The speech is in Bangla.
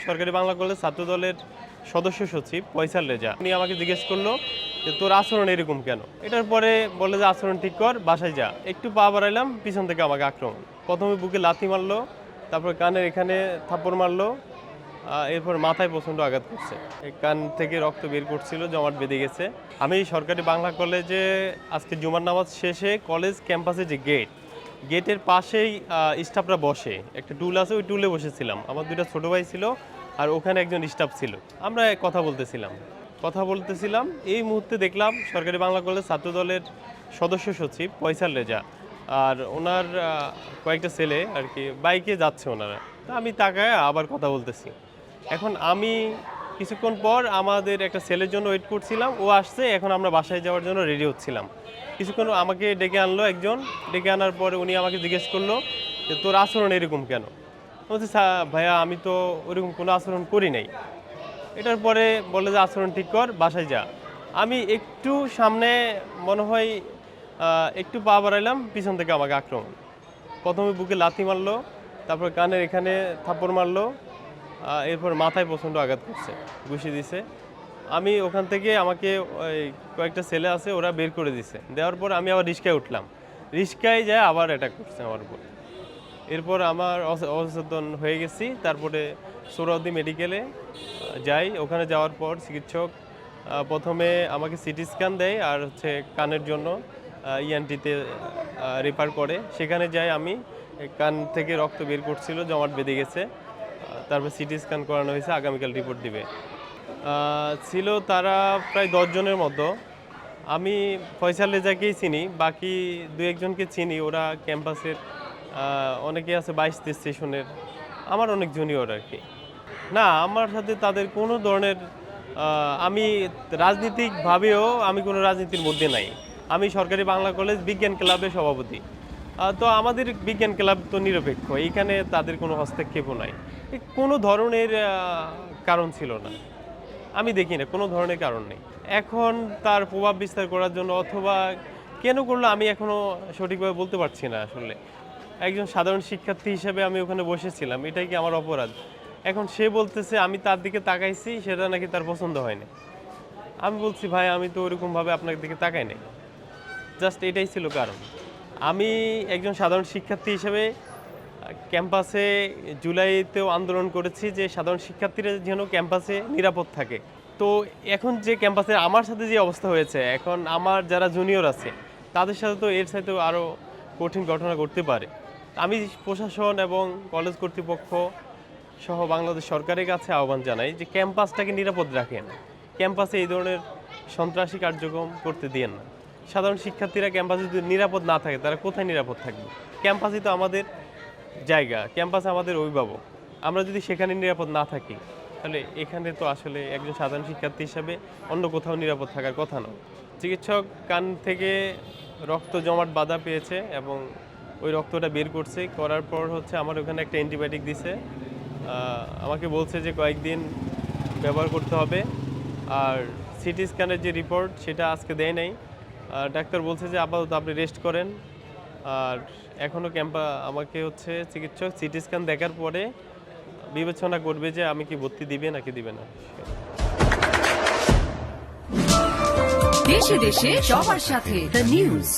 সরকারি বাংলা কলেজ ছাত্র দলের সদস্য সচিব ফয়সাল রেজা। উনি আমাকে জিজ্ঞেস করলো যে তোর আচরণ এরকম কেন। এটার পরে বললো যে আচরণ ঠিক কর, বাসায় যা। একটু পা বাড়াইলাম, পিছন থেকে আমাকে আক্রমণ। প্রথমে বুকে লাথি মারলো, তারপর কানের এখানে থাপ্পড় মারলো, এরপর মাথায় প্রচণ্ড আঘাত করছে। কান থেকে রক্ত বের করছিল, জমাট বেঁধে গেছে। আমি সরকারি বাংলা কলেজে আজকে জুমার নামাজ শেষে কলেজ ক্যাম্পাসে যে গেটের পাশেই স্টাফরা বসে, একটা টুল আছে, ওই টুলে বসেছিলাম। আমার দুইটা ছোট ভাই ছিল আর ওখানে একজন স্টাফ ছিল। আমরা কথা বলতেছিলাম এই মুহূর্তে দেখলাম সরকারি বাংলা কলেজ ছাত্র দলের সদস্য সচিব ফয়সাল রেজা আর ওনার কয়েকটা ছেলে আর কি বাইকে যাচ্ছে ওনারা। তা আমি তাকায় আবার কথা বলতেছি। এখন আমি কিছুক্ষণ পর আমাদের একটা ছেলের জন্য ওয়েট করছিলাম, ও আসছে। এখন আমরা বাসায় যাওয়ার জন্য রেডি হচ্ছিলাম। কিছুক্ষণ আমাকে ডেকে আনলো একজন। ডেকে আনার পরে উনি আমাকে জিজ্ঞেস করলো যে তোর আচরণ এরকম কেন। বলছি ভাইয়া আমি তো ওইরকম কোনো আচরণ করি নাই। এটার পরে বলে যে আচরণ ঠিক কর, বাসায় যা। আমি একটু সামনে মনে হয় একটু পা বাড়াইলাম, পিছন থেকে আমাকে আক্রমণ। প্রথমে বুকে লাথি মারলো, তারপর কানের এখানে থাপ্পড় মারলো, এরপর মাথায় প্রচণ্ড আঘাত করছে, ঘুষি দিছে। আমি ওখান থেকে আমাকে ওই কয়েকটা ছেলে আছে, ওরা বের করে দিছে। দেওয়ার পর আমি আবার রিস্কায় উঠলাম। রিস্কায় যায় আবার অ্যাটাক করছে আমার উপর। এরপর আমার অসচেতন হয়ে গেছি। তারপরে সোহরাওয়ার্দী মেডিকেলে যাই। ওখানে যাওয়ার পর চিকিৎসক প্রথমে আমাকে সিটি স্ক্যান দেয় আর হচ্ছে কানের জন্য ইএনটিতে রেফার করে। সেখানে যাই আমি, কান থেকে রক্ত বের করছিল, জমাট বেঁধে গেছে। তারপর সিটি স্ক্যান করানো হয়েছে, আগামীকাল রিপোর্ট দিবে। ছিল তারা প্রায় 10 জনের মতো। আমি ফয়সাল রেজাকেই চিনি, বাকি 2-1 জনকে চিনি। ওরা ক্যাম্পাসের অনেকে আছে 22-23 সেশনের, আমার অনেক জুনিয়র আর কি। না, আমার সাথে তাদের কোনো ধরনের আমি রাজনীতিকভাবেও আমি কোনো রাজনীতির মধ্যে নাই। আমি সরকারি বাংলা কলেজ বিজ্ঞান ক্লাবের সভাপতি। তো আমাদের বিজ্ঞান ক্লাব তো নিরপেক্ষ, এইখানে তাদের কোনো হস্তক্ষেপও নাই। কোনো ধরনের কারণ ছিল না, আমি দেখি না কোনো ধরনের কারণ নেই। এখন তার প্রভাব বিস্তার করার জন্য অথবা কেন করলো আমি এখনও সঠিকভাবে বলতে পারছি না। আসলে একজন সাধারণ শিক্ষার্থী হিসেবে আমি ওখানে বসেছিলাম, এটাই কি আমার অপরাধ? এখন সে বলতেছে আমি তার দিকে তাকাইছি, সেটা নাকি তার পছন্দ হয়নি। আমি বলছি ভাই আমি তো ওরকমভাবে আপনার দিকে তাকাই নাই, জাস্ট এটাই ছিল কারণ। আমি একজন সাধারণ শিক্ষার্থী হিসেবে ক্যাম্পাসে জুলাইতেও আন্দোলন করেছি যে সাধারণ শিক্ষার্থীরা যেন ক্যাম্পাসে নিরাপদ থাকে। তো এখন যে ক্যাম্পাসে আমার সাথে যে অবস্থা হয়েছে, এখন আমার যারা জুনিয়র আছে তাদের সাথে তো এর সাথে আরও কঠিন ঘটনা ঘটতে পারে। আমি প্রশাসন এবং কলেজ কর্তৃপক্ষ সহ বাংলাদেশ সরকারের কাছে আহ্বান জানাই যে ক্যাম্পাসটাকে নিরাপদ রাখেন, ক্যাম্পাসে এই ধরনের সন্ত্রাসী কার্যক্রম করতে দিয়েন না। সাধারণ শিক্ষার্থীরা ক্যাম্পাসে যদি নিরাপদ না থাকে তারা কোথায় নিরাপদ থাকবে? ক্যাম্পাসই তো আমাদের জায়গা, ক্যাম্পাস আমাদের অভিভাবক। আমরা যদি সেখানে নিরাপদ না থাকি তাহলে এখানে তো আসলে একজন সাধারণ শিক্ষার্থী হিসাবে অন্য কোথাও নিরাপদ থাকার কথা নয়। চিকিৎসক কান থেকে রক্ত জমাট বাঁধা পেয়েছে এবং ওই রক্তটা বের করছে। করার পর হচ্ছে আমার ওখানে একটা অ্যান্টিবায়োটিক দিছে, আমাকে বলছে যে কয়েকদিন ব্যবহার করতে হবে। আর সিটি স্ক্যানের যে রিপোর্ট সেটা আজকে দেয় নাই। ডাক্তার বলছে যে আপাতত আপনি রেস্ট করেন। আর এখনও আমাকে হচ্ছে চিকিৎসক সিটি স্ক্যান দেখার পরে বিবেচনা করবে যে আমি কি ভর্তি দিবে নাকি দিবে না। দেশে দেশে সবার সাথে দ্য নিউজ।